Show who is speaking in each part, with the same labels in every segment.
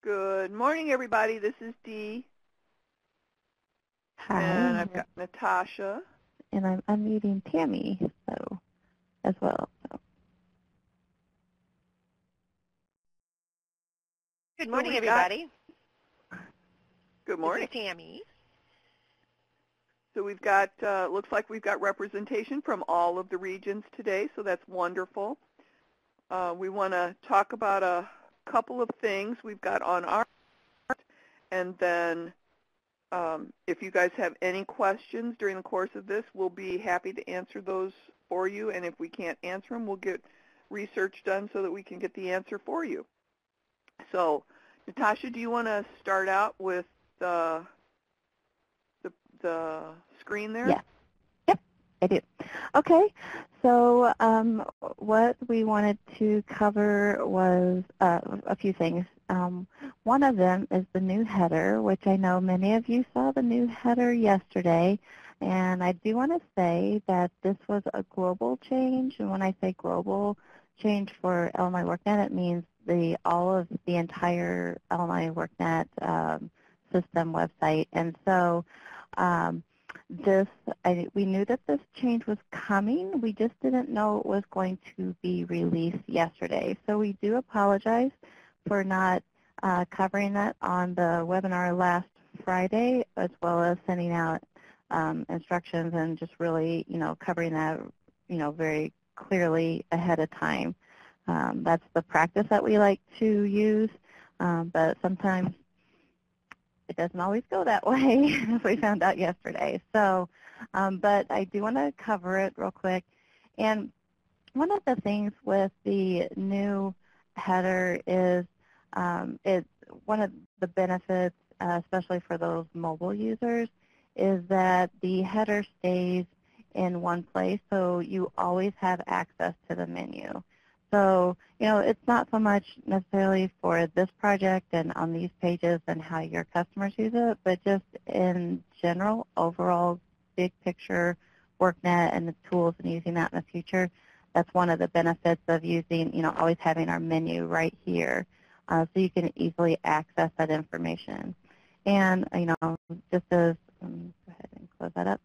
Speaker 1: Good morning, everybody. This is Dee.
Speaker 2: Hi.
Speaker 1: And I've got Natasha.
Speaker 2: And I'm unmuting Tammy as well. So.
Speaker 3: Good morning, everybody.
Speaker 1: Good morning.
Speaker 3: This is Tammy.
Speaker 1: So we've got, looks like we've got representation from all of the regions today, so that's wonderful. We want to talk about a couple of things we've got on our part, and then if you guys have any questions during the course of this, we'll be happy to answer those for you, and if we can't answer them, we'll get research done so that we can get the answer for you. So, Natasha, do you want to start out with the screen there?
Speaker 2: Yeah. Yep, I do. Okay, so what we wanted to cover was a few things. One of them is the new header, which I know many of you saw the new header yesterday. And I do want to say that this was a global change. And when I say global change for Illinois WorkNet, it means all of the entire Illinois WorkNet system website. And so we knew that this change was coming. We just didn't know it was going to be released yesterday. So we do apologize for not covering that on the webinar last Friday, as well as sending out instructions and just really, covering that, very clearly ahead of time. That's the practice that we like to use, but sometimes it doesn't always go that way, as we found out yesterday. So, but I do want to cover it real quick. And one of the things with the new header is one of the benefits, especially for those mobile users, is that the header stays in one place, so you always have access to the menu. So, it's not so much necessarily for this project and on these pages and how your customers use it, but just in general, overall, big picture, WorkNet and the tools and using that in the future. That's one of the benefits of using, always having our menu right here, so you can easily access that information. And, just as, go ahead and close that up,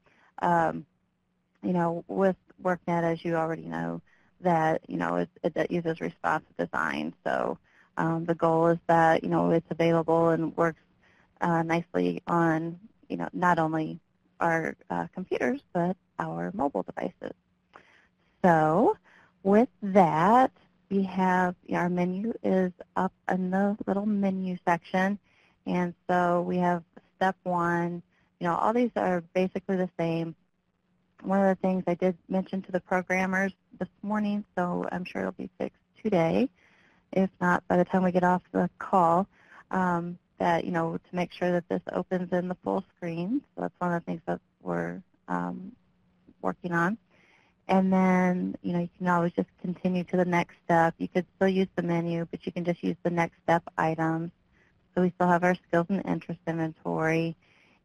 Speaker 2: with WorkNet, as you already know, that, it uses responsive design. So the goal is that, it's available and works nicely on, not only our computers, but our mobile devices. So with that, we have, our menu is up in the little menu section. And so we have step one. All these are basically the same. One of the things I did mention to the programmers this morning, so I'm sure it'll be fixed today, if not by the time we get off the call, that, to make sure that this opens in the full screen. So that's one of the things that we're working on. And then, you can always just continue to the next step. You could still use the menu, but you can just use the next step items. So we still have our skills and interest inventory.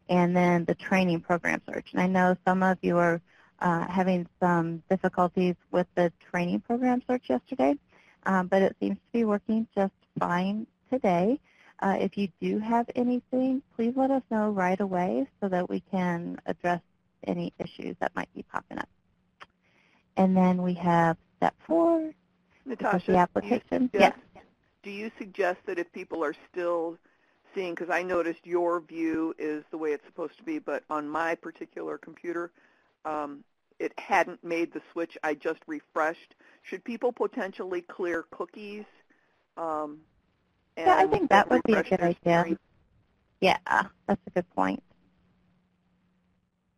Speaker 2: And then the training program search. And I know some of you are having some difficulties with the training program search yesterday, but it seems to be working just fine today. If you do have anything, please let us know right away so that we can address any issues that might be popping up. And then we have step 4,
Speaker 1: Natasha,
Speaker 2: the application.
Speaker 1: Do you suggest that if people are still seeing, because I noticed your view is the way it's supposed to be, but on my particular computer, it hadn't made the switch. I just refreshed. Should people potentially clear cookies?
Speaker 2: Yeah, I think that would be a good idea. Screen? Yeah, that's a good point.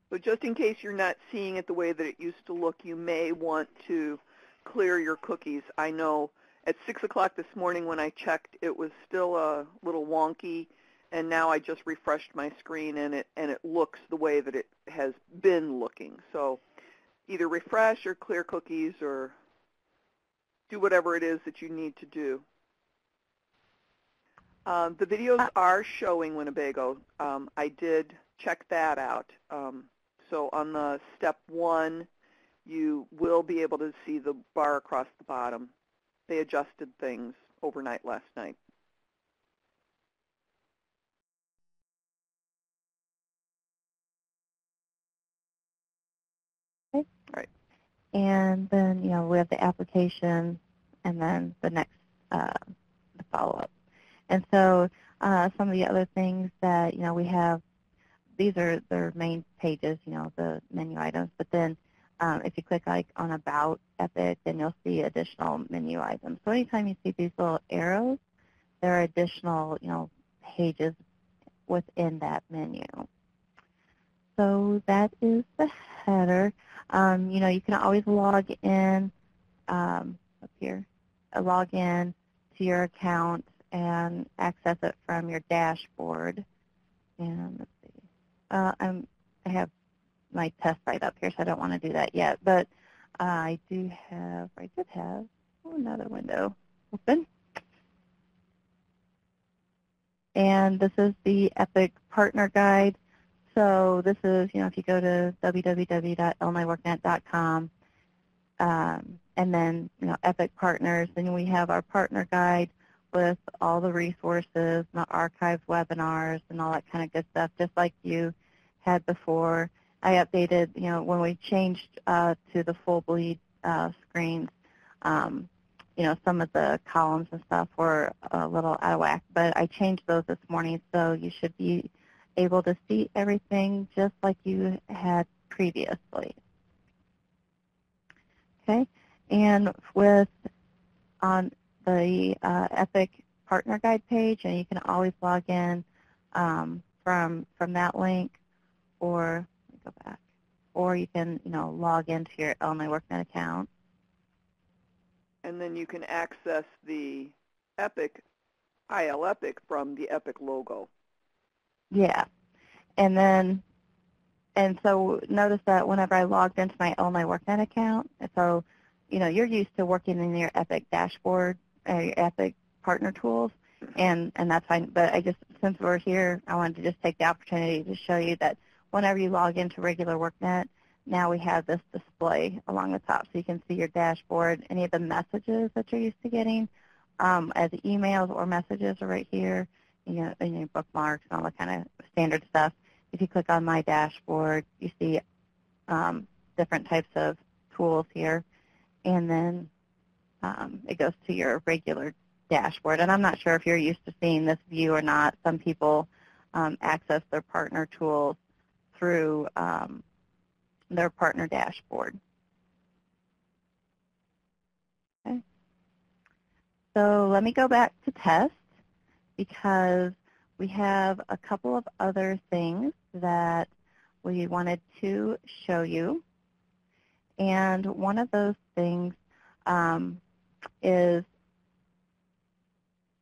Speaker 1: So just in case you're not seeing it the way that it used to look, you may want to clear your cookies. I know at 6 o'clock this morning when I checked, it was still a little wonky, and now I just refreshed my screen, and it looks the way that it has been looking. So either refresh or clear cookies or do whatever it is that you need to do. The videos are showing Winnebago. I did check that out. So on the step 1, you will be able to see the bar across the bottom. They adjusted things overnight last night.
Speaker 2: And then, we have the application and then the next, the follow-up. And so some of the other things that, we have, these are their main pages, the menu items. But then if you click like on About Epic, then you'll see additional menu items. So anytime you see these little arrows, there are additional, pages within that menu. So that is the header. You can always log in up here, log in to your account and access it from your dashboard. And let's see, I have my test site up here, so I don't want to do that yet. But I did have another window open. And this is the EPIC Partner Guide. So this is, if you go to www.illinoisworknet.com, and then, EPIC Partners, then we have our Partner Guide with all the resources, and the archived webinars, and all that kind of good stuff, just like you had before. I updated, when we changed to the full bleed screens, some of the columns and stuff were a little out of whack, but I changed those this morning, so you should be able to see everything just like you had previously. Okay, and on the EPIC Partner Guide page, and you can always log in from that link, or let me go back, or you can log into your Illinois WorkNet account.
Speaker 1: And then you can access the EPIC, ILEPIC from the EPIC logo.
Speaker 2: Yeah, and so notice that whenever I logged into my Illinois WorkNet account, so you're used to working in your EPIC dashboard, your EPIC partner tools, and that's fine. But since we're here, I wanted to just take the opportunity to show you that whenever you log into regular WorkNet, now we have this display along the top, so you can see your dashboard, any of the messages that you're used to getting as emails or messages are right here, and your bookmarks and all that kind of standard stuff. If you click on My Dashboard, you see different types of tools here, and then it goes to your regular dashboard. And I'm not sure if you're used to seeing this view or not. Some people access their partner tools through their partner dashboard. Okay. So let me go back to test, because we have a couple of other things that we wanted to show you. And one of those things is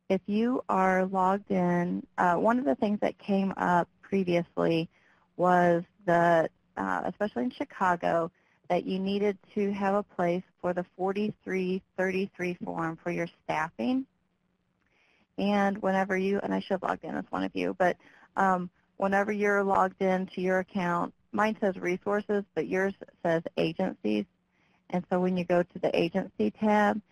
Speaker 2: if you are logged in, one of the things that came up previously was that, especially in Chicago, that you needed to have a place for the 4333 form for your staffing. And whenever you, and I should have logged in as one of you, but whenever you're logged into your account, mine says resources, but yours says agencies. And so when you go to the agency tab,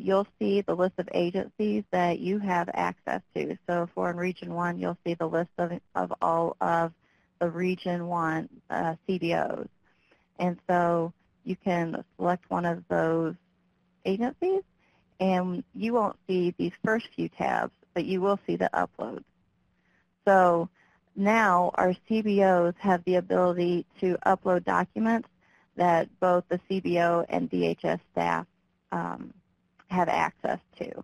Speaker 2: you'll see the list of agencies that you have access to. So if we're in Region 1, you'll see the list of all of the Region 1 CBOs. And so you can select one of those agencies, and you won't see these first few tabs, but you will see the uploads. So now our CBOs have the ability to upload documents that both the CBO and DHS staff have access to.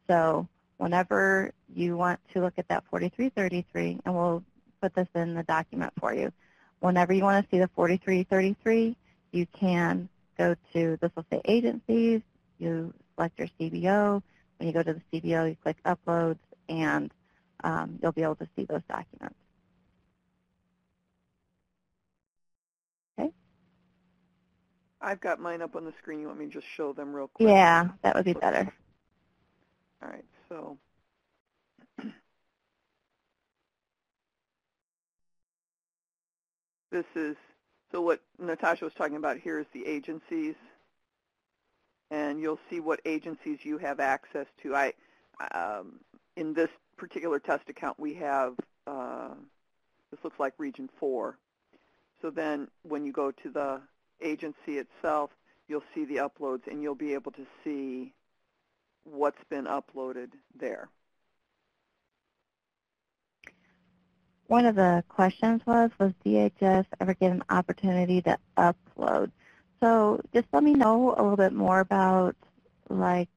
Speaker 2: So whenever you want to look at that 4333, and we'll put this in the document for you, whenever you want to see the 4333, you can go to, this will say agencies, you select your CBO. When you go to the CBO, you click uploads, and you'll be able to see those documents. Okay.
Speaker 1: I've got mine up on the screen. You want me to just show them real quick?
Speaker 2: Yeah, that would be better.
Speaker 1: All right, so this is, so what Natasha was talking about here is the agencies, and you'll see what agencies you have access to. In this particular test account, we have, this looks like Region 4. So then when you go to the agency itself, you'll see the uploads, and you'll be able to see what's been uploaded there.
Speaker 2: One of the questions was DHS ever get an opportunity to upload? So just let me know a little bit more about like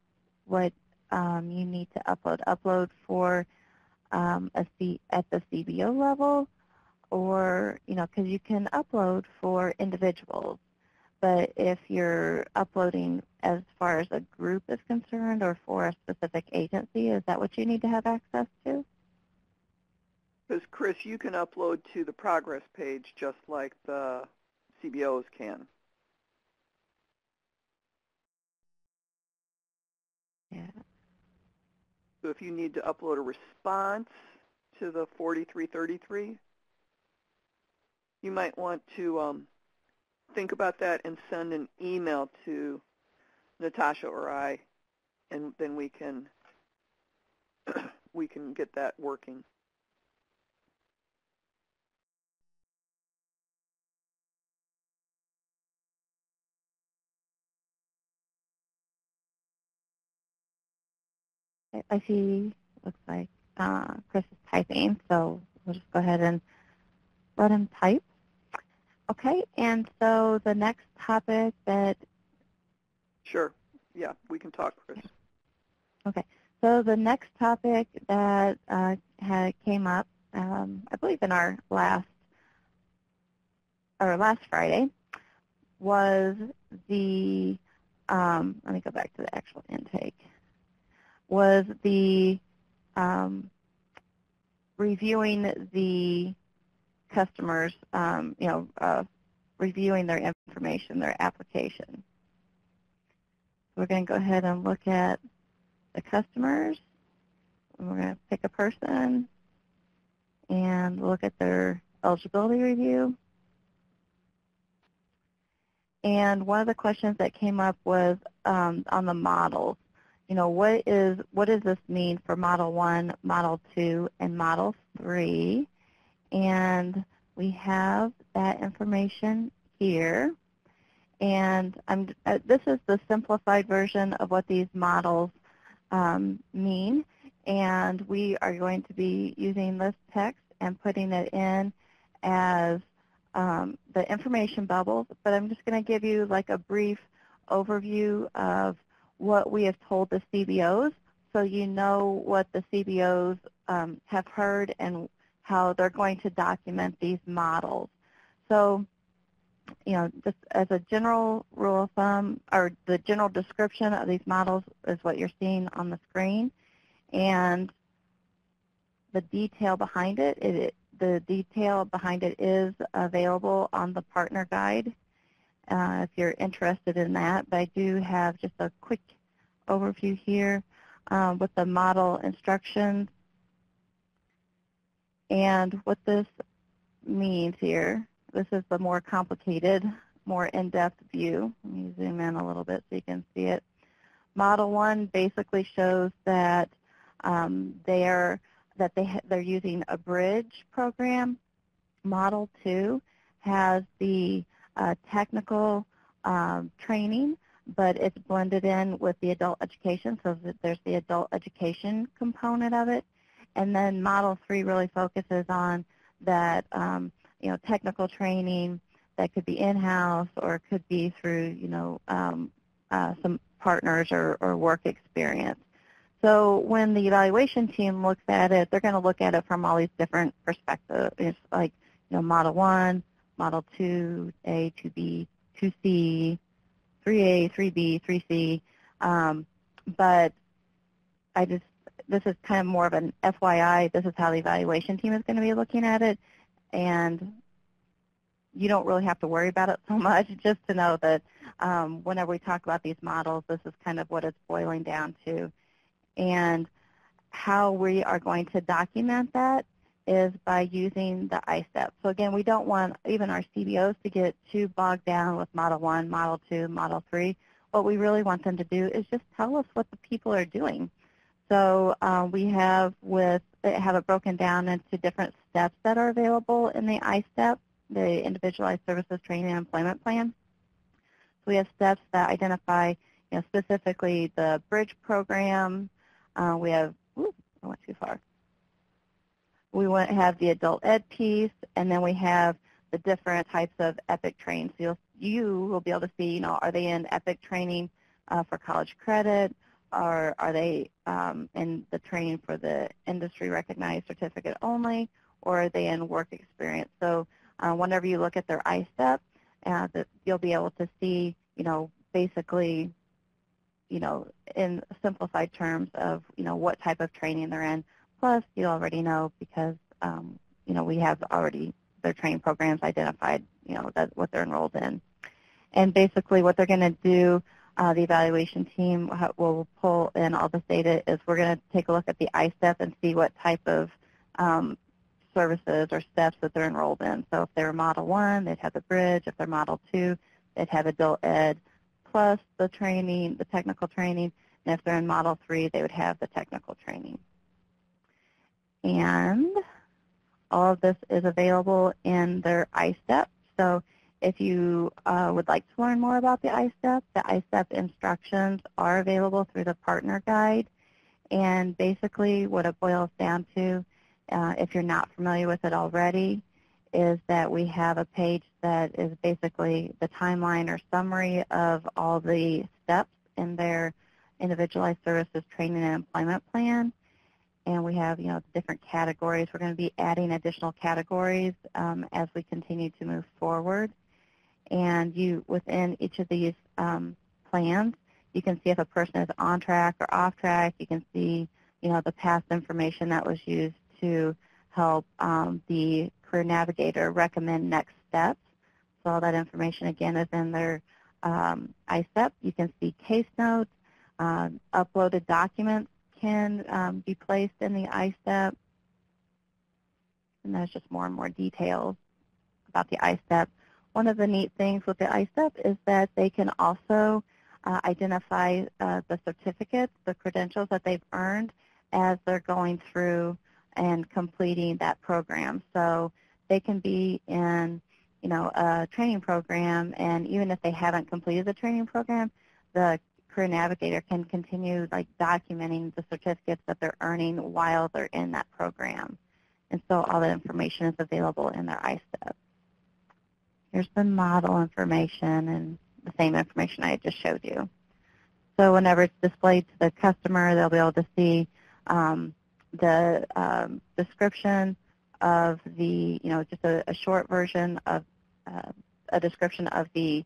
Speaker 2: what you need to upload. Upload for at the CBO level, or because you can upload for individuals. But if you're uploading as far as a group is concerned or for a specific agency, is that what you need to have access to?
Speaker 1: Because, Chris, you can upload to the progress page just like the CBOs can.
Speaker 2: Yeah.
Speaker 1: So if you need to upload a response to the 4333, you might want to think about that and send an email to Natasha or I, and then we can get that working.
Speaker 2: I see, looks like Chris is typing, so we'll just go ahead and let him type. Okay, and so the next topic that...
Speaker 1: Sure, yeah, we can talk, Chris.
Speaker 2: Okay, so the next topic that came up, I believe in our last Friday, was the, let me go back to the actual intake, was the reviewing the customers, reviewing their information, their application. We're going to go ahead and look at the customers. We're going to pick a person and look at their eligibility review. And one of the questions that came up was on the models. What does this mean for Model 1, Model 2, and Model 3? And we have that information here. And this is the simplified version of what these models mean. And we are going to be using this text and putting it in as the information bubbles. But I'm just going to give you like a brief overview of what we have told the CBOs, so you know what the CBOs have heard and how they're going to document these models. So, just as a general rule of thumb, or the general description of these models is what you're seeing on the screen, and the detail behind it, is available on the partner guide. If you're interested in that, but I do have just a quick overview here with the model instructions. And what this means here, this is the more complicated, more in-depth view. Let me zoom in a little bit so you can see it. Model 1 basically shows that they're using a bridge program. Model 2 has the technical training, but it's blended in with the adult education, so that there's the adult education component of it. And then Model 3 really focuses on that technical training that could be in-house or could be through some partners or work experience. So when the evaluation team looks at it, they're going to look at it from all these different perspectives. It's like Model 1, Model 2A, 2B, 2C, 3A, 3B, 3C. But this is kind of more of an FYI. This is how the evaluation team is going to be looking at it. And you don't really have to worry about it so much, just to know that whenever we talk about these models, this is kind of what it's boiling down to. And how we are going to document that is by using the ISTEP. So again, we don't want even our CBOs to get too bogged down with Model 1, Model 2, Model 3. What we really want them to do is just tell us what the people are doing. So we have it broken down into different steps that are available in the ISTEP, the Individualized Services Training and Employment Plan. So we have steps that identify, specifically the bridge program. We have, I went too far. We have the adult ed piece, and then we have the different types of EPIC training. So you will be able to see, are they in EPIC training for college credit, or are they in the training for the industry recognized certificate only, or are they in work experience? So whenever you look at their ISTEP, you'll be able to see, basically, in simplified terms of, what type of training they're in. Plus, you already know because, we have already their training programs identified, what they're enrolled in. And basically what they're going to do, the evaluation team will pull in all this data, is we're going to take a look at the ISTEP and see what type of services or steps that they're enrolled in. So if they're Model 1, they'd have the bridge. If they're Model 2, they'd have adult ed plus the training, the technical training. And if they're in Model 3, they would have the technical training. And all of this is available in their ISTEP. So if you would like to learn more about the ISTEP instructions are available through the partner guide. And basically what it boils down to, if you're not familiar with it already, is that we have a page that is basically the timeline or summary of all the steps in their individualized services training and employment plan. And we have, different categories. We're going to be adding additional categories as we continue to move forward. And within each of these plans, you can see if a person is on track or off track. You can see, the past information that was used to help the career navigator recommend next steps. So all that information, again, is in their ISTEP. You can see case notes, uploaded documents can be placed in the ISTEP. And there's just more and more details about the ISTEP. One of the neat things with the ISTEP is that they can also identify the certificates, the credentials that they've earned as they're going through and completing that program. So they can be in, a training program, and even if they haven't completed the training program, the career navigator can continue documenting the certificates that they're earning while they're in that program. And so all that information is available in their ISTEP. Here's the model information and the same information I just showed you. So whenever it's displayed to the customer, they'll be able to see the description of the, just a short version of a description of the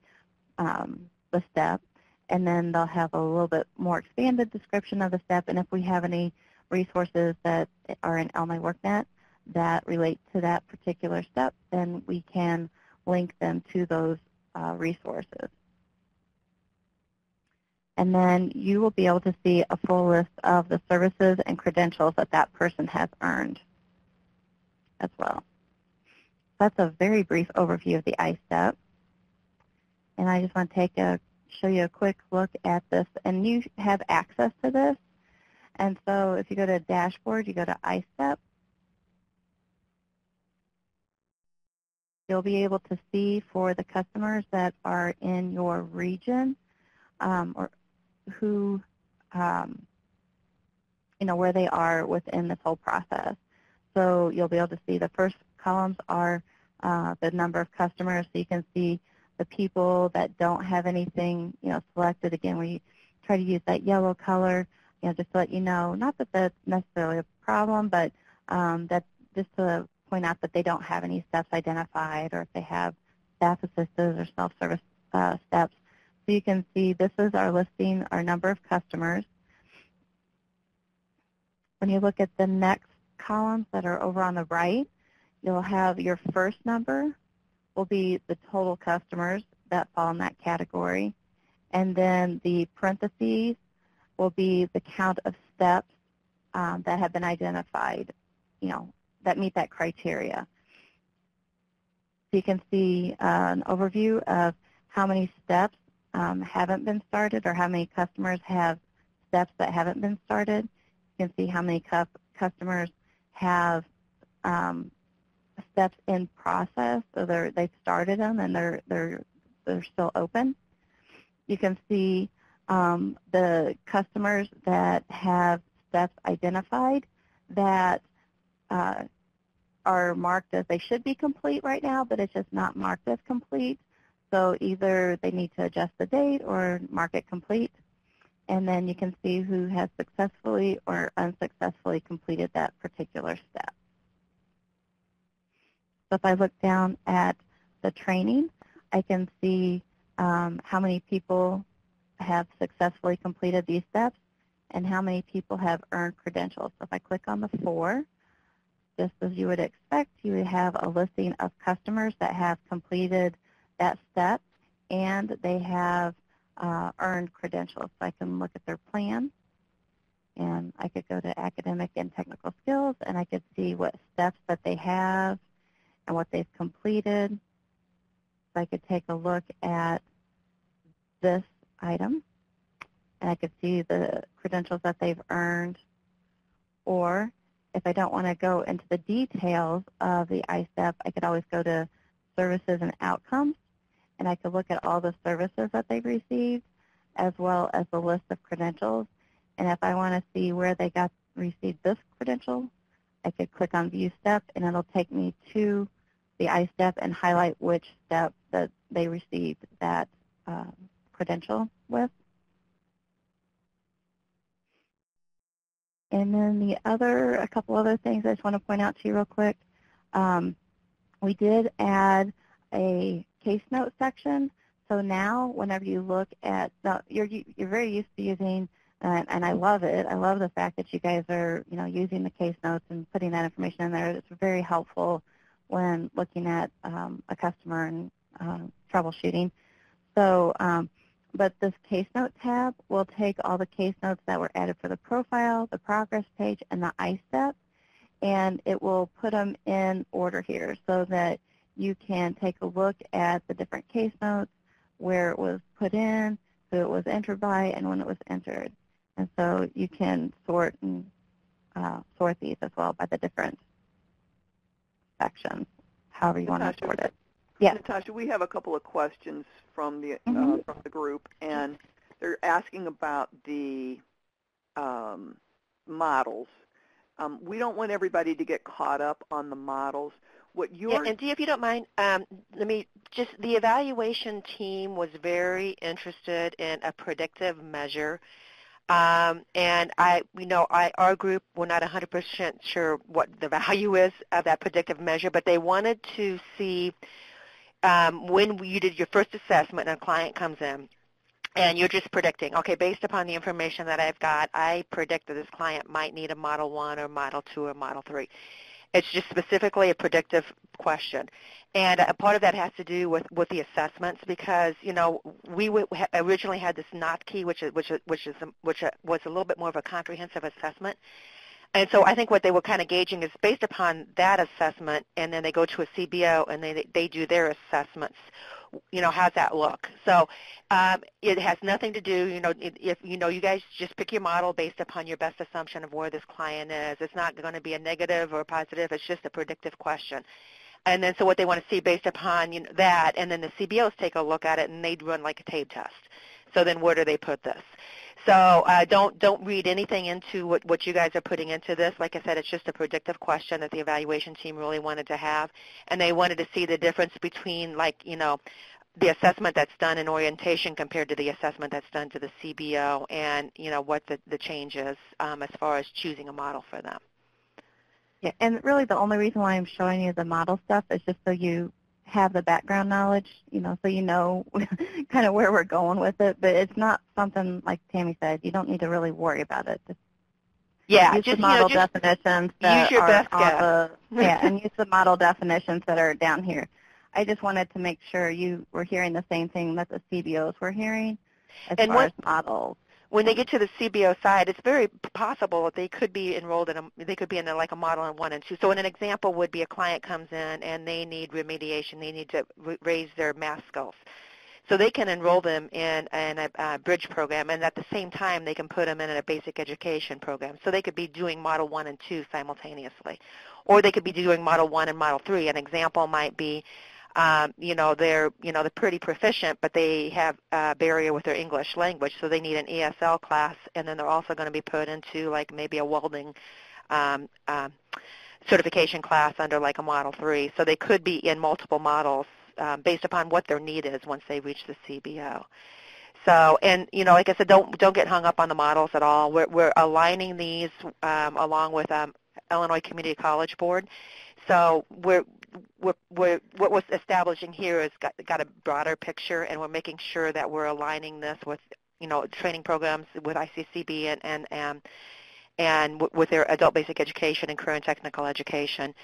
Speaker 2: step. And then they'll have a little bit more expanded description of the step. And if we have any resources that are in Illinois WorkNet that relate to that particular step, then we can link them to those resources. And then you will be able to see a full list of the services and credentials that that person has earned as well. That's a very brief overview of the ISTEP. And I just want to show you a quick look at this. And you have access to this. And so if you go to Dashboard, you go to ISTEP, you'll be able to see for the customers that are in your region or who, where they are within this whole process. So you'll be able to see the first columns are the number of customers. So you can see the people that don't have anything, selected. Again, we try to use that yellow color, just to let you know, not that that's necessarily a problem, but that's just to point out that they don't have any steps identified, or if they have staff assistants or self-service steps. So you can see this is our listing, our number of customers. When you look at the next columns that are over on the right, you'll have your first number will be the total customers that fall in that category. And then the parentheses will be the count of steps that have been identified, that meet that criteria. So you can see an overview of how many steps haven't been started, or how many customers have steps that haven't been started. You can see how many customers have steps in process, so they've started them and they're still open. you can see the customers that have steps identified that are marked as they should be complete right now, but it's just not marked as complete. So either they need to adjust the date or mark it complete. And then you can see who has successfully or unsuccessfully completed that particular step. So if I look down at the training, I can see how many people have successfully completed these steps and how many people have earned credentials. So if I click on the 4, just as you would expect, you would have a listing of customers that have completed that step and they have earned credentials. So I can look at their plan, and I could go to academic and technical skills, and I could see what steps that they have and what they've completed. So I could take a look at this item, and I could see the credentials that they've earned. Or if I don't want to go into the details of the ISTEP, I could always go to services and outcomes, and I could look at all the services that they've received as well as the list of credentials. And if I want to see where they received this credential, I could click on View Step, and it'll take me to the ISTEP and highlight which step that they received that credential with. And then a couple other things I just want to point out to you real quick. We did add a case note section. So now whenever you look at, you're very used to using, and I love it. I love the fact that you guys are using the case notes and putting that information in there. It's very helpful when looking at a customer and troubleshooting. So, but this case note tab will take all the case notes that were added for the profile, the progress page, and the ISTEP, and it will put them in order here so that you can take a look at the different case notes, where it was put in, who it was entered by, and when it was entered. And so you can sort these as well by the different sections, however you want to sort it. Yes.
Speaker 1: Natasha, we have a couple of questions from the group, and they're asking about the models. We don't want everybody to get caught up on the models.
Speaker 3: And Dee, if you don't mind, the evaluation team was very interested in a predictive measure. And our group, we're not 100% sure what the value is of that predictive measure, but they wanted to see when you did your first assessment and a client comes in, and you're just predicting, okay, based upon the information that I've got, I predict that this client might need a Model 1 or Model 2 or Model 3. It's just specifically a predictive question. And a part of that has to do with the assessments, because we originally had this NOT key, which was a little bit more of a comprehensive assessment. And so I think what they were kind of gauging is based upon that assessment, and then they go to a CBO and they do their assessments. How's that look? So it has nothing to do, if you guys just pick your model based upon your best assumption of where this client is. It's not going to be a negative or a positive. It's just a predictive question. And then so what they want to see based upon that, and then the CBOs take a look at it, and they'd run like a TABE test. So then where do they put this? So don't read anything into what you guys are putting into this. Like I said, it's just a predictive question that the evaluation team really wanted to have, and they wanted to see the difference between the assessment that's done in orientation compared to the assessment that's done to the CBO, and what the change is as far as choosing a model for them.
Speaker 2: Yeah, and really the only reason why I'm showing you the model stuff is just so you have the background knowledge, so you know kind of where we're going with it. But it's not something, like Tammy said, you don't need to really worry about it. Use the model definitions that
Speaker 3: use your best guess.
Speaker 2: And use the model definitions that are down here. I just wanted to make sure you were hearing the same thing that the CBOs were hearing as far as models.
Speaker 3: When they get to the CBO side, it's very possible that they could be enrolled in like a model in 1 and 2. So an example would be a client comes in and they need remediation. They need to raise their math skills. So they can enroll them in a bridge program, and at the same time they can put them in a basic education program. So they could be doing Model 1 and 2 simultaneously. Or they could be doing Model 1 and Model 3. An example might be they're pretty proficient, but they have a barrier with their English language, so they need an ESL class, and then they're also going to be put into like maybe a welding certification class under like a Model 3. So they could be in multiple models based upon what their need is once they reach the CBO. So, and like I said, don't get hung up on the models at all. We're aligning these along with Illinois Community College Board. So what we're establishing here is got a broader picture, and we're making sure that we're aligning this with training programs with ICCB and with their adult basic education and career and technical education.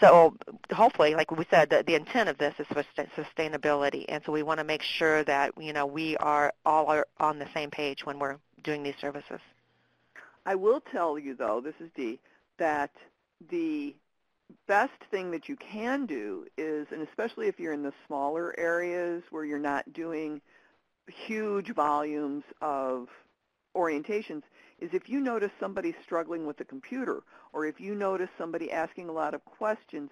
Speaker 3: So hopefully, like we said, the intent of this is for sustainability, and so we want to make sure that we are all on the same page when we're doing these services.
Speaker 1: I will tell you, though, this is Dee, that the best thing that you can do is, and especially if you're in the smaller areas where you're not doing huge volumes of orientations, is if you notice somebody struggling with the computer, or if you notice somebody asking a lot of questions,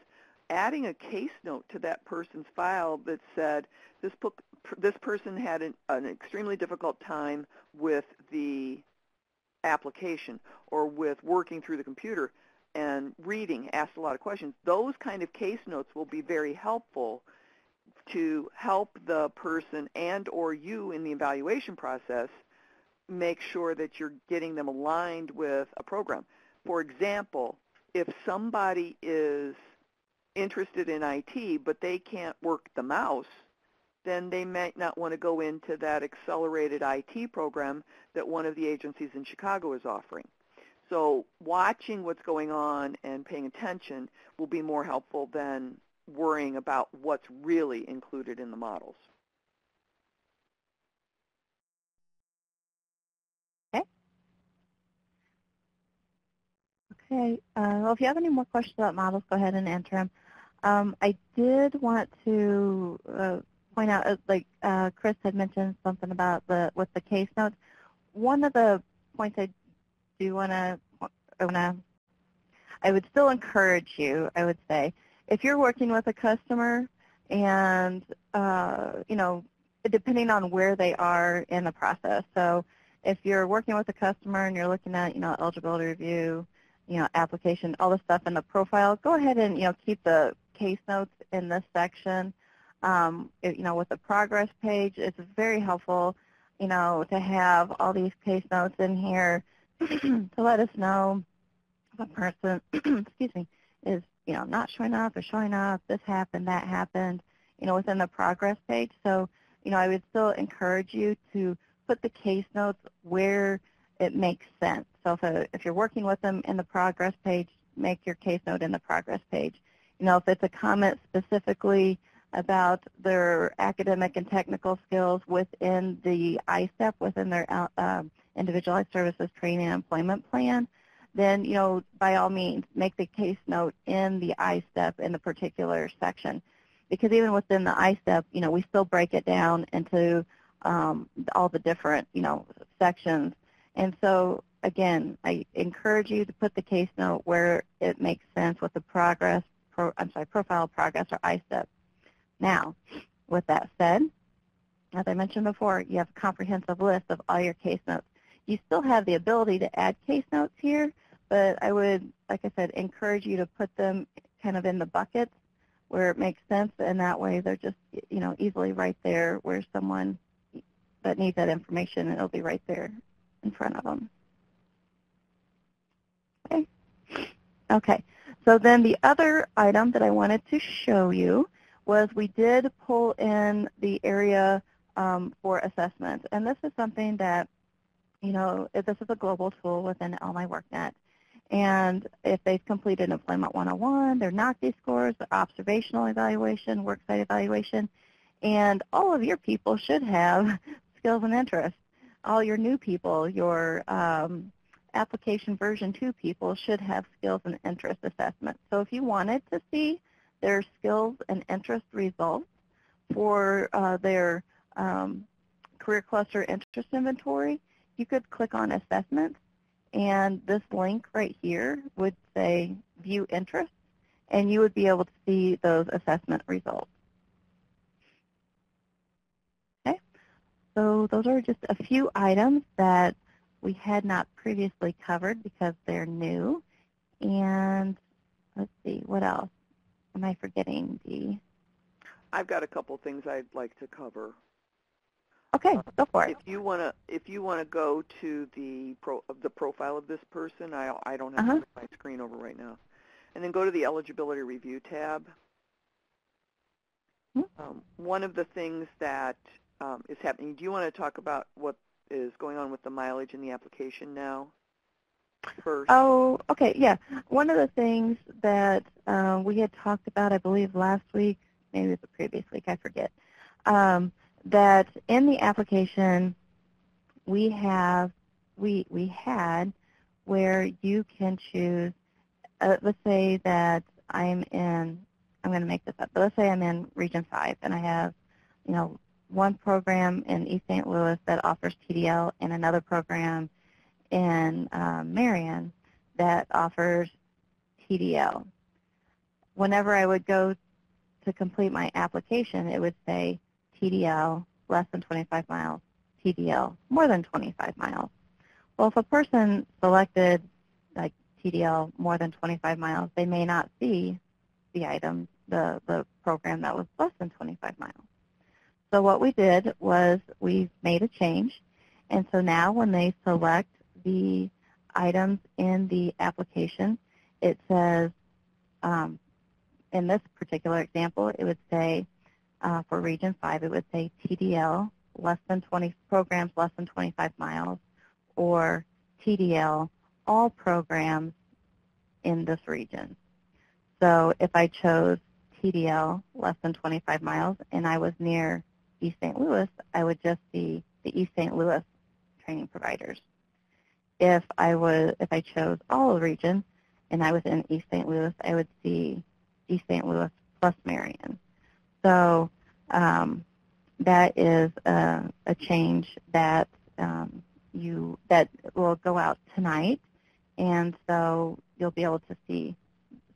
Speaker 1: adding a case note to that person's file that said, this person had an extremely difficult time with the application or with working through the computer and reading, asked a lot of questions. Those kind of case notes will be very helpful to help the person and or you in the evaluation process make sure that you're getting them aligned with a program. For example, if somebody is interested in IT but they can't work the mouse, then they might not want to go into that accelerated IT program that one of the agencies in Chicago is offering. So watching what's going on and paying attention will be more helpful than worrying about what's really included in the models.
Speaker 2: Okay. Well, if you have any more questions about models, go ahead and enter them. I did want to point out, like Chris had mentioned something about with the case notes. One of the points I do I would still encourage you, I would say, if you're working with a customer and, depending on where they are in the process. So if you're working with a customer and you're looking at, eligibility review, application, all the stuff in the profile, go ahead and, keep the case notes in this section. With the progress page, it's very helpful, to have all these case notes in here to let us know if a person, excuse me, is, not showing up or showing up, this happened, that happened, within the progress page. So, I would still encourage you to put the case notes where it makes sense. So if you're working with them in the progress page, make your case note in the progress page. If it's a comment specifically about their academic and technical skills within the ISTEP, within their Individualized Services Training and Employment Plan, then, by all means, make the case note in the ISTEP in the particular section. Because even within the ISTEP, we still break it down into all the different, sections. And so, again, I encourage you to put the case note where it makes sense with the profile progress or ISTEP. Now, with that said, as I mentioned before, you have a comprehensive list of all your case notes. You still have the ability to add case notes here, but I would, like I said, encourage you to put them kind of in the buckets where it makes sense, and that way they're just, easily right there where someone that needs that information, it'll be right there in front of them. Okay. So then the other item that I wanted to show you was we did pull in the area for assessment. And this is something that, this is a global tool within Illinois workNet. And if they've completed Employment 101, their NOCTI scores, their observational evaluation, worksite evaluation, and all of your people should have skills and interests. All your new people, your application version 2 people should have skills and interest assessment. So if you wanted to see their skills and interest results for their career cluster interest inventory, you could click on assessments, and this link right here would say view interest, and you would be able to see those assessment results. so those are just a few items that we had not previously covered because they're new. And let's see, what else? Am I forgetting, Dee?
Speaker 1: I've got a couple things I'd like to cover.
Speaker 2: Okay, go for it.
Speaker 1: If you wanna go to the profile of this person, I don't have to move my screen over right now, and then go to the eligibility review tab. One of the things that is happening. Do you want to talk about what is going on with the mileage in the application now first?
Speaker 2: Oh, okay, yeah. One of the things that we had talked about, I believe, last week, maybe it was the previous week, I forget, that in the application we had where you can choose, let's say that I'm going to make this up, but let's say I'm in Region 5 and I have, one program in East St. Louis that offers TDL and another program in Marion that offers TDL. Whenever I would go to complete my application, it would say TDL less than 25 miles, TDL more than 25 miles. Well, if a person selected like TDL more than 25 miles, they may not see the item, the program that was less than 25 miles. So what we did was we made a change, and so now when they select the items in the application, it says, in this particular example, it would say, for Region 5, it would say TDL, programs less than 25 miles, or TDL, all programs in this region. So if I chose TDL, less than 25 miles, and I was near East St. Louis, I would just see the East St. Louis training providers. If I chose all the region and I was in East St. Louis, I would see East St. Louis plus Marion. So that is a change that that will go out tonight, and so you'll be able to see.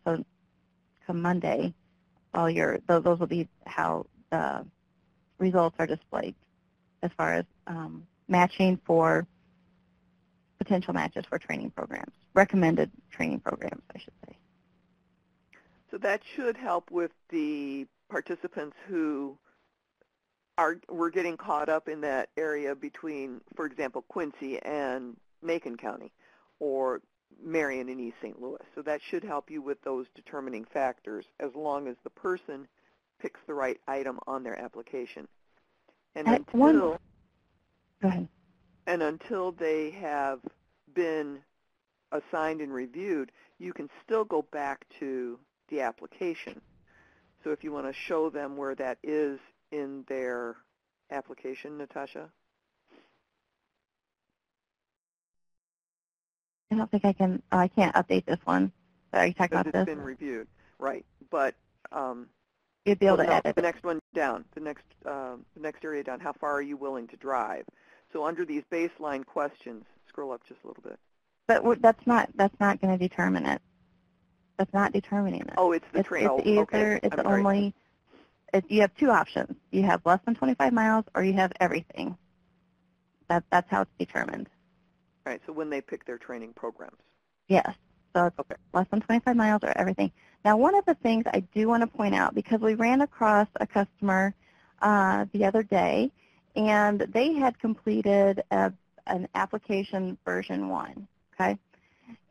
Speaker 2: So come Monday, those will be how the results are displayed as far as matching for potential matches for training programs, recommended training programs, I should say.
Speaker 1: So that should help with the participants who were getting caught up in that area between, for example, Quincy and Macon County, or Marion and East St. Louis. So that should help you with those determining factors as long as the person picks the right item on their application. And
Speaker 2: go ahead.
Speaker 1: And until they have been assigned and reviewed, you can still go back to the application. So if you want to show them where that is in their application, Natasha?
Speaker 2: I don't think I can. I can't update this one. Are you talking about this?
Speaker 1: It's been reviewed, right? But
Speaker 2: you'd be able to edit
Speaker 1: the next one down. The next area down. How far are you willing to drive? So under these baseline questions, scroll up just a little bit.
Speaker 2: But that's not going to determine it. That's not determining it.
Speaker 1: Oh, it's the train.
Speaker 2: It's either
Speaker 1: okay.
Speaker 2: it's only. You have two options. You have less than 25 miles, or you have everything. That's how it's determined.
Speaker 1: All right, so when they pick their training programs.
Speaker 2: Yes, so it's less than 25 miles or everything. Now, one of the things I do want to point out, because we ran across a customer the other day, and they had completed an application version 1, okay?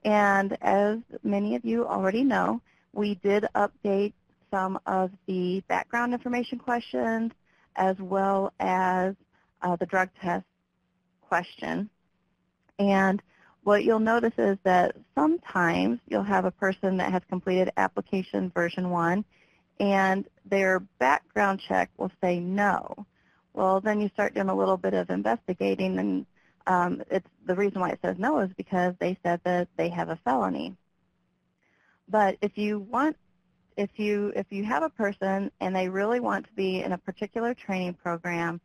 Speaker 2: And as many of you already know, we did update some of the background information questions as well as the drug test question. And what you'll notice is that sometimes you'll have a person that has completed application version 1 and their background check will say no. Well, then you start doing a little bit of investigating, and it's the reason why it says no is because they said that they have a felony. But if you have a person and they really want to be in a particular training program,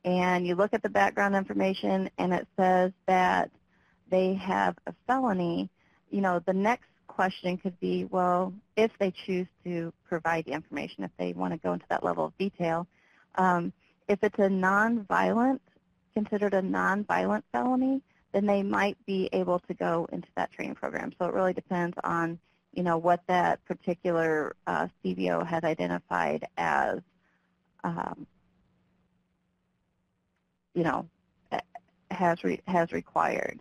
Speaker 2: and you look at the background information and it says that they have a felony, the next question could be, well, if they choose to provide the information, if they want to go into that level of detail, if it's a nonviolent considered a nonviolent felony, then they might be able to go into that training program. So it really depends on, what that particular CBO has identified as, has required.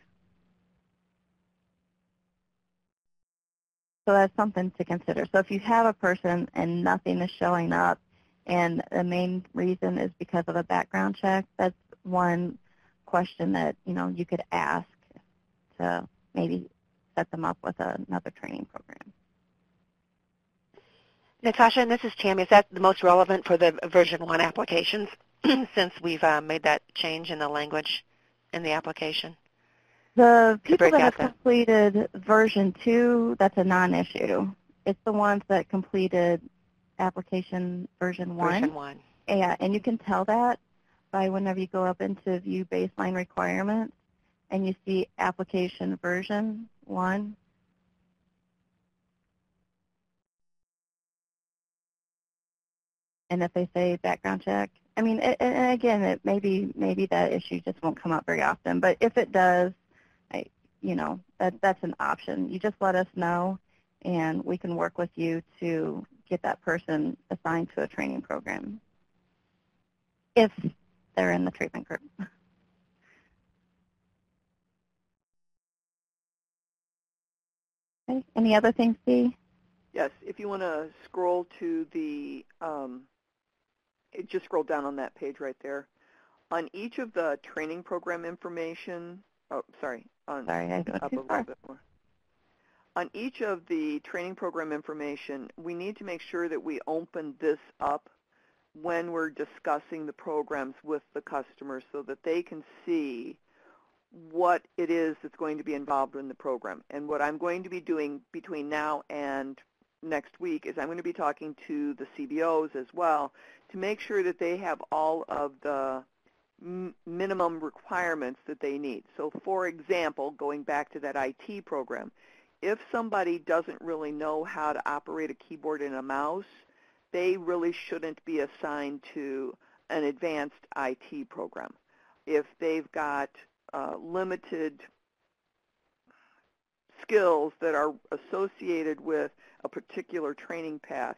Speaker 2: So that's something to consider. So if you have a person and nothing is showing up, and the main reason is because of a background check, that's one question that, you could ask to maybe set them up with another training program.
Speaker 3: Natasha, and this is Tammy. Is that the most relevant for the version 1 applications since we've made that change in the language in the application?
Speaker 2: The people that have completed version 2, that's a non-issue. It's the ones that completed application version 1.
Speaker 3: Version 1.
Speaker 2: Yeah, and you can tell that by whenever you go up into view baseline requirements and you see application version 1. And if they say background check, I mean, and again, maybe that issue just won't come up very often. But if it does, that's an option. You just let us know, and we can work with you to get that person assigned to a training program if they're in the treatment group. Okay. Any other things, Dee?
Speaker 1: Yes, if you want to scroll to the, just scroll down on that page right there. On each of the training program information, I go too far. More. On each of the training program information, we need to make sure that we open this up when we're discussing the programs with the customers so that they can see what it is that's going to be involved in the program. And what I'm going to be doing between now and next week is I'm going to be talking to the CBOs as well to make sure that they have all of the minimum requirements that they need. So for example, going back to that IT program, if somebody doesn't really know how to operate a keyboard and a mouse, they really shouldn't be assigned to an advanced IT program. If they've got limited skills that are associated with a particular training path,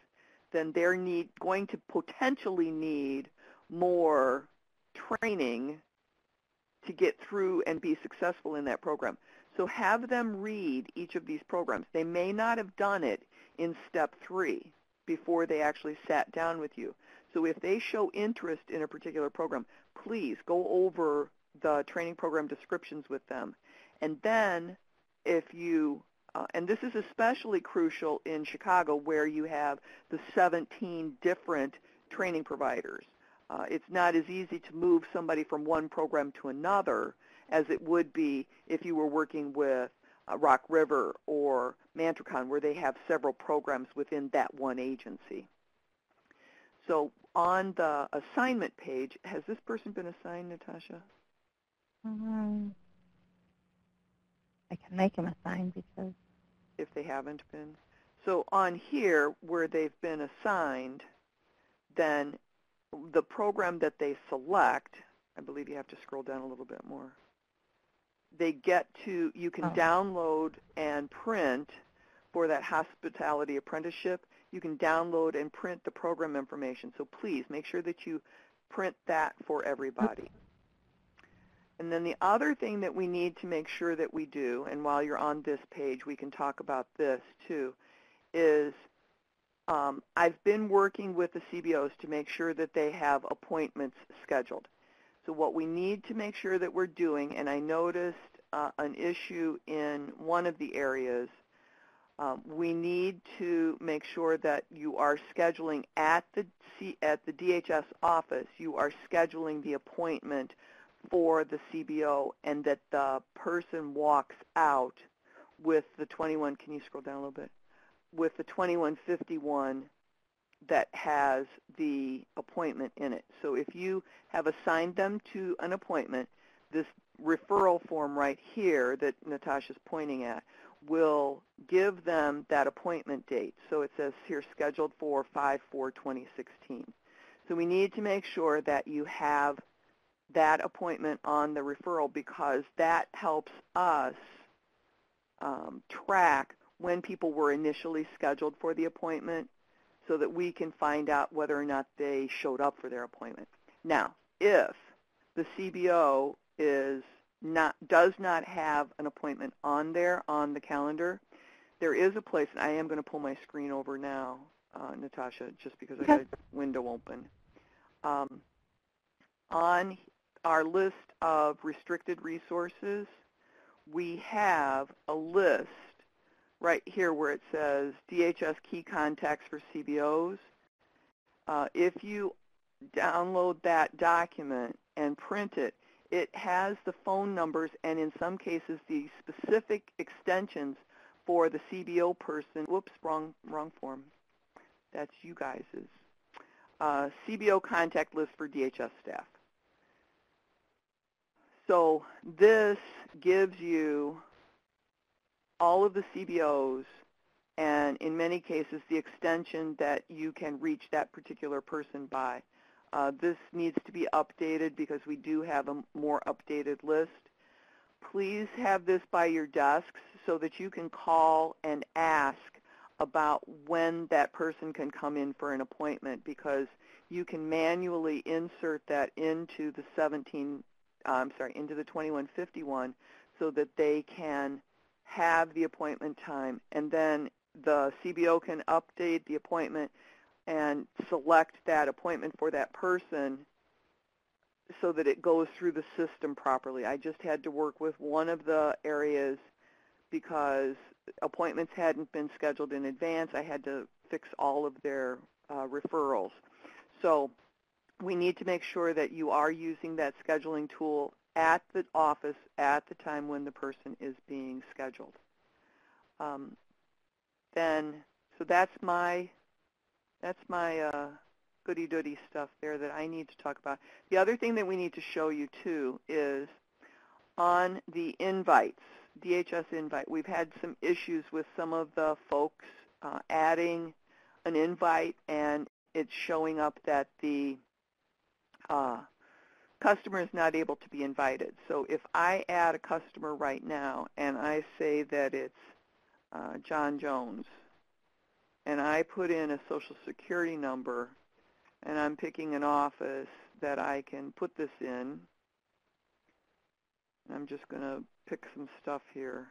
Speaker 1: then they're going to potentially need more training to get through and be successful in that program. So have them read each of these programs. They may not have done it in step 3 before they actually sat down with you. So if they show interest in a particular program, please go over the training program descriptions with them. And then if you, and this is especially crucial in Chicago where you have the 17 different training providers. It's not as easy to move somebody from one program to another as it would be if you were working with Rock River or Mantricon, where they have several programs within that one agency. So on the assignment page, has this person been assigned, Natasha?
Speaker 2: I can make them assigned because...
Speaker 1: If they haven't been. So on here, where they've been assigned, then the program that they select, I believe you have to scroll down a little bit more. They get to, you can download and print for that hospitality apprenticeship. You can download and print the program information. So please make sure that you print that for everybody. And then the other thing that we need to make sure that we do, and while you're on this page, we can talk about this too, is I've been working with the CBOs to make sure that they have appointments scheduled. So what we need to make sure that we're doing, and I noticed an issue in one of the areas, we need to make sure that you are scheduling at the DHS office, you are scheduling the appointment for the CBO, and that the person walks out with the 21, can you scroll down a little bit, with the 2151 that has the appointment in it. So if you have assigned them to an appointment, this referral form right here that Natasha's pointing at will give them that appointment date. So it says here scheduled for 5/4/2016. So we need to make sure that you have that appointment on the referral, because that helps us track when people were initially scheduled for the appointment so that we can find out whether or not they showed up for their appointment. Now, if the CBO does not have an appointment on there on the calendar, there is a place, and I am going to pull my screen over now, Natasha, just because I got a window open. On our list of restricted resources, we have a list right here where it says DHS key contacts for CBOs. If you download that document and print it, it has the phone numbers and in some cases the specific extensions for the CBO person. Whoops, wrong form. That's you guys'. CBO Contact List for DHS staff. So this gives you all of the CBOs and in many cases the extension that you can reach that particular person by. This needs to be updated because we do have a more updated list. Please have this by your desks so that you can call and ask about when that person can come in for an appointment, because you can manually insert that into the into the 2151 so that they can have the appointment time, and then the CBO can update the appointment and select that appointment for that person so that it goes through the system properly. I just had to work with one of the areas because appointments hadn't been scheduled in advance. I had to fix all of their referrals. So we need to make sure that you are using that scheduling tool at the office at the time when the person is being scheduled. So that's my goody-doody stuff there that I need to talk about. The other thing that we need to show you, too, is on the invites, DHS Invite. We've had some issues with some of the folks adding an invite, and it's showing up that the customer is not able to be invited. So if I add a customer right now, and I say that it's John Jones, and I put in a Social Security number, and I'm picking an office that I can put this in. I'm just going to pick some stuff here.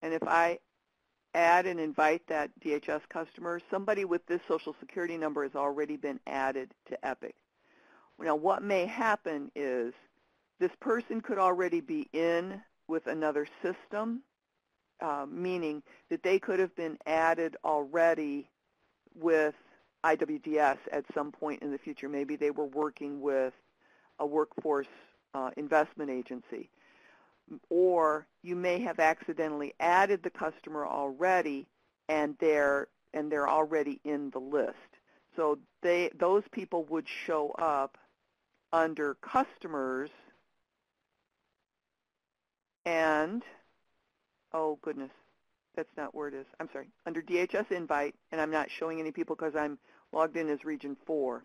Speaker 1: And if I add and invite that DHS customer, somebody with this Social Security number has already been added to EPIC. Now, what may happen is this person could already be in with another system, meaning that they could have been added already with IWDS at some point in the future. Maybe they were working with a workforce investment agency. Or you may have accidentally added the customer already, and they're already in the list. So those people would show up under customers, and oh goodness, that's not where it is. I'm sorry, under DHS Invite, and I'm not showing any people because I'm logged in as Region 4.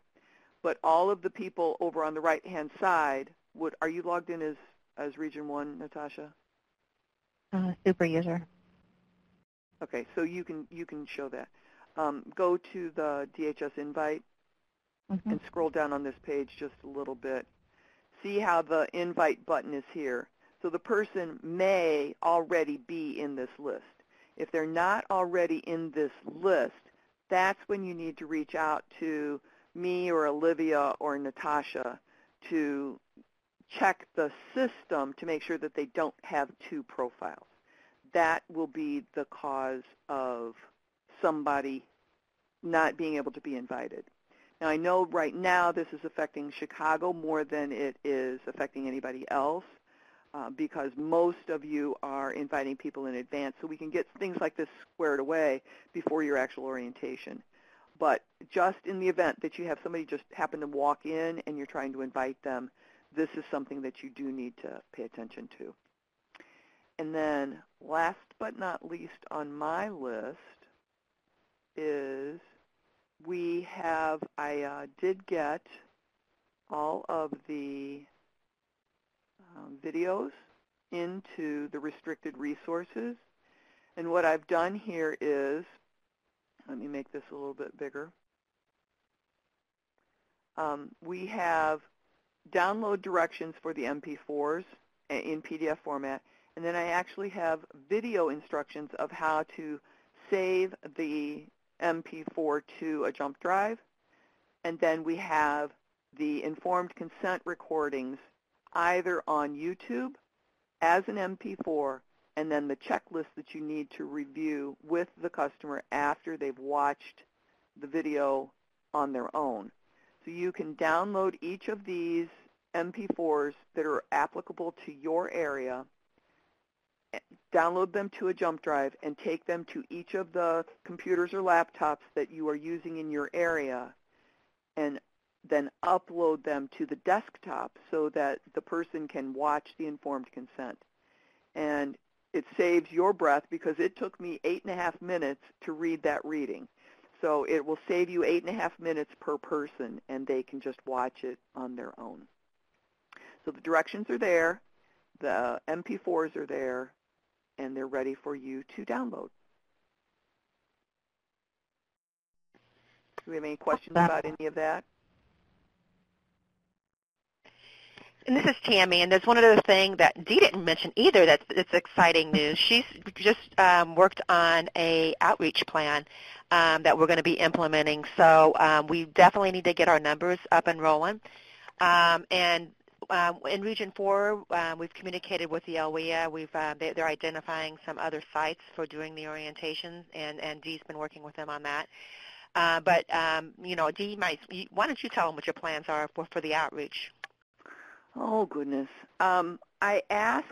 Speaker 1: But all of the people over on the right-hand side are you logged in as Region 1, Natasha?
Speaker 2: Super user.
Speaker 1: Okay, so you can show that. Go to the DHS Invite and scroll down on this page just a little bit. See how the Invite button is here. So the person may already be in this list. If they're not already in this list, that's when you need to reach out to me or Olivia or Natasha to check the system to make sure that they don't have two profiles. That will be the cause of somebody not being able to be invited. Now, I know right now this is affecting Chicago more than it is affecting anybody else because most of you are inviting people in advance, so we can get things like this squared away before your actual orientation. But just in the event that you have somebody just happen to walk in and you're trying to invite them, this is something that you do need to pay attention to. And then last but not least on my list is I did get all of the videos into the restricted resources. And what I've done here is, let me make this a little bit bigger. We have download directions for the MP4s in PDF format, and then I actually have video instructions of how to save the MP4 to a jump drive, and then we have the informed consent recordings either on YouTube as an MP4, and then the checklist that you need to review with the customer after they've watched the video on their own. So you can download each of these MP4s that are applicable to your area, download them to a jump drive, and take them to each of the computers or laptops that you are using in your area, and then upload them to the desktop so that the person can watch the informed consent. And it saves your breath because it took me 8.5 minutes to read that reading. So it will save you 8.5 minutes per person, and they can just watch it on their own. So the directions are there, the MP4s are there, and they're ready for you to download. Do we have any questions about any of that?
Speaker 3: And this is Tammy, and there's one other thing that Dee didn't mention either that's exciting news. She's just worked on a outreach plan that we're going to be implementing. So we definitely need to get our numbers up and rolling. In Region 4, we've communicated with the LWIA. They're identifying some other sites for doing the orientations, and Dee's been working with them on that. You know, Dee, why don't you tell them what your plans are for the outreach?
Speaker 1: Oh, goodness. I asked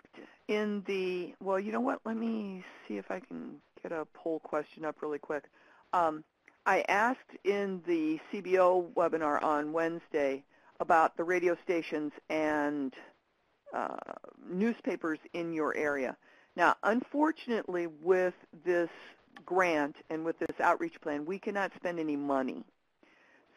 Speaker 1: in the, well, you know what? Let me see if I can get a poll question up really quick. I asked in the CBO webinar on Wednesday about the radio stations and newspapers in your area. Now, unfortunately, with this grant and with this outreach plan, we cannot spend any money.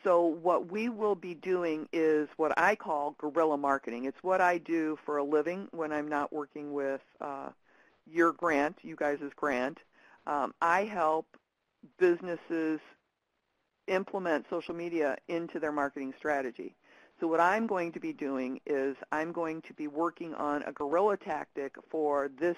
Speaker 1: So what we will be doing is what I call guerrilla marketing. It's what I do for a living when I'm not working with your grant, you guys' grant. I help businesses implement social media into their marketing strategy. So what I'm going to be doing is I'm going to be working on a guerrilla tactic for this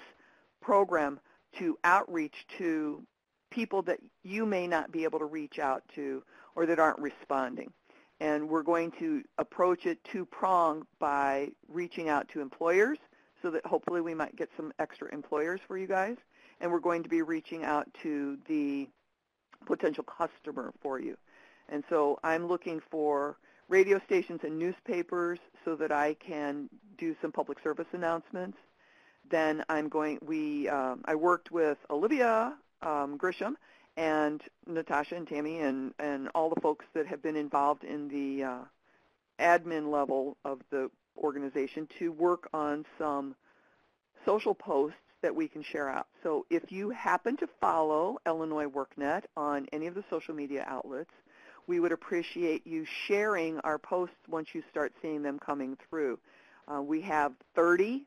Speaker 1: program to outreach to people that you may not be able to reach out to or that aren't responding. And we're going to approach it two-pronged by reaching out to employers so that hopefully we might get some extra employers for you guys. And we're going to be reaching out to the potential customer for you. And so I'm looking for radio stations and newspapers so that I can do some public service announcements. Then I worked with Olivia Grisham and Natasha and Tammy and all the folks that have been involved in the admin level of the organization to work on some social posts that we can share out. So if you happen to follow Illinois WorkNet on any of the social media outlets, we would appreciate you sharing our posts once you start seeing them coming through. We have 30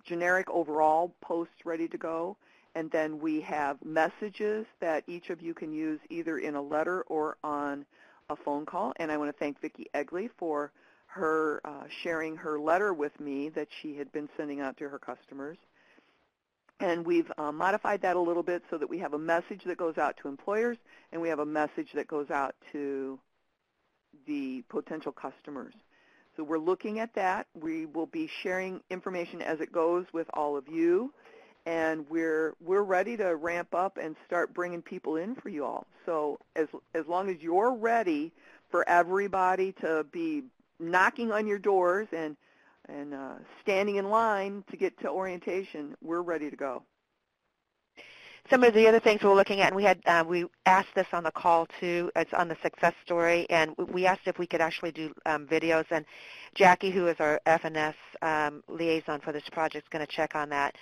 Speaker 1: generic overall posts ready to go. And then we have messages that each of you can use either in a letter or on a phone call. And I want to thank Vicki Egley for her sharing her letter with me that she had been sending out to her customers. And we've modified that a little bit so that we have a message that goes out to employers and we have a message that goes out to the potential customers. So we're looking at that. We will be sharing information as it goes with all of you. And we're ready to ramp up and start bringing people in for you all. So as long as you're ready for everybody to be knocking on your doors and standing in line to get to orientation, we're ready to go.
Speaker 3: some of the other things we're looking at, and we asked this on the call too. It's on the success story, and we asked if we could actually do videos. And Jackie, who is our FNS liaison for this project, is going to check on that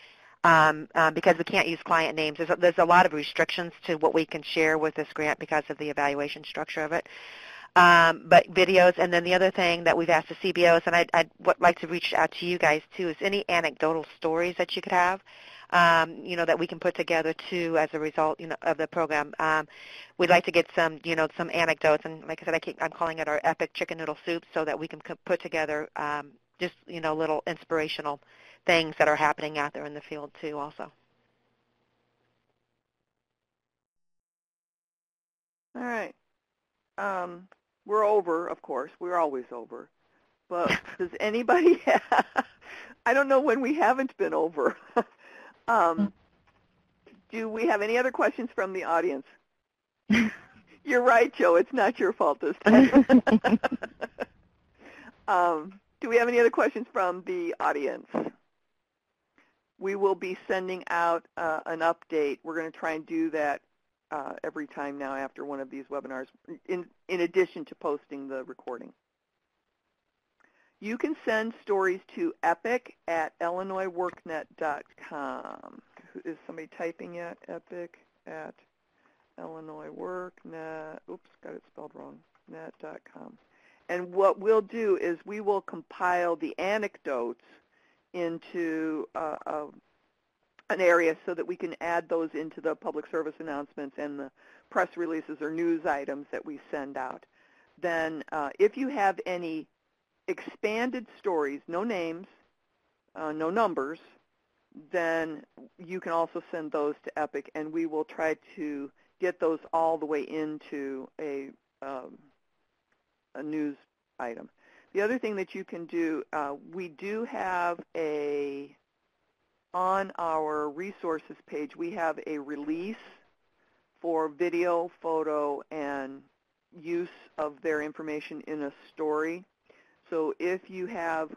Speaker 3: because we can't use client names. There's a lot of restrictions to what we can share with this grant because of the evaluation structure of it. But videos, and then the other thing that we've asked the CBOs, and I'd like to reach out to you guys too, is any anecdotal stories that you could have. That we can put together too as a result, of the program. We'd like to get some anecdotes, and like I said, I'm calling it our epic chicken noodle soup, so that we can put together just little inspirational things that are happening out there in the field too, also.
Speaker 1: All right. We're over, of course. We're always over. But does anybody have, I don't know when we haven't been over. Do we have any other questions from the audience? You're right, Joe. It's not your fault this time. Do we have any other questions from the audience? We will be sending out an update. We're going to try and do that every time now after one of these webinars, in addition to posting the recording. You can send stories to epic@illinoisworknet.com. Is somebody typing yet? epic@illinoisworknet. Oops, got it spelled wrong. net.com. And what we'll do is we will compile the anecdotes into an area so that we can add those into the public service announcements and the press releases or news items that we send out. Then if you have any expanded stories, no names, no numbers, then you can also send those to EPIC, and we will try to get those all the way into a news item. The other thing that you can do, we do have on our resources page, we have a release for video, photo, and use of their information in a story. So if you have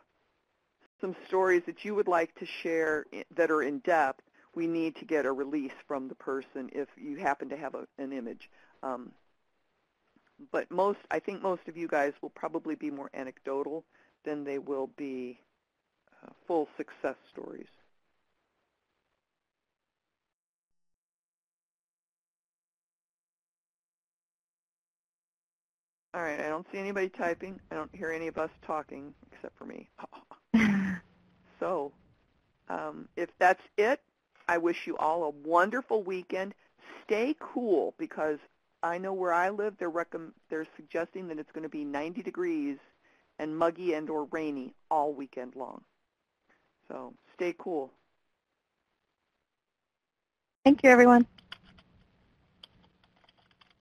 Speaker 1: some stories that you would like to share that are in depth, we need to get a release from the person if you happen to have an image. But I think most of you guys will probably be more anecdotal than they will be full success stories. All right, I don't see anybody typing. I don't hear any of us talking except for me. So if that's it, I wish you all a wonderful weekend. Stay cool, because I know where I live, they're suggesting that it's going to be 90 degrees and muggy and or rainy all weekend long. So stay cool.
Speaker 2: Thank you, everyone.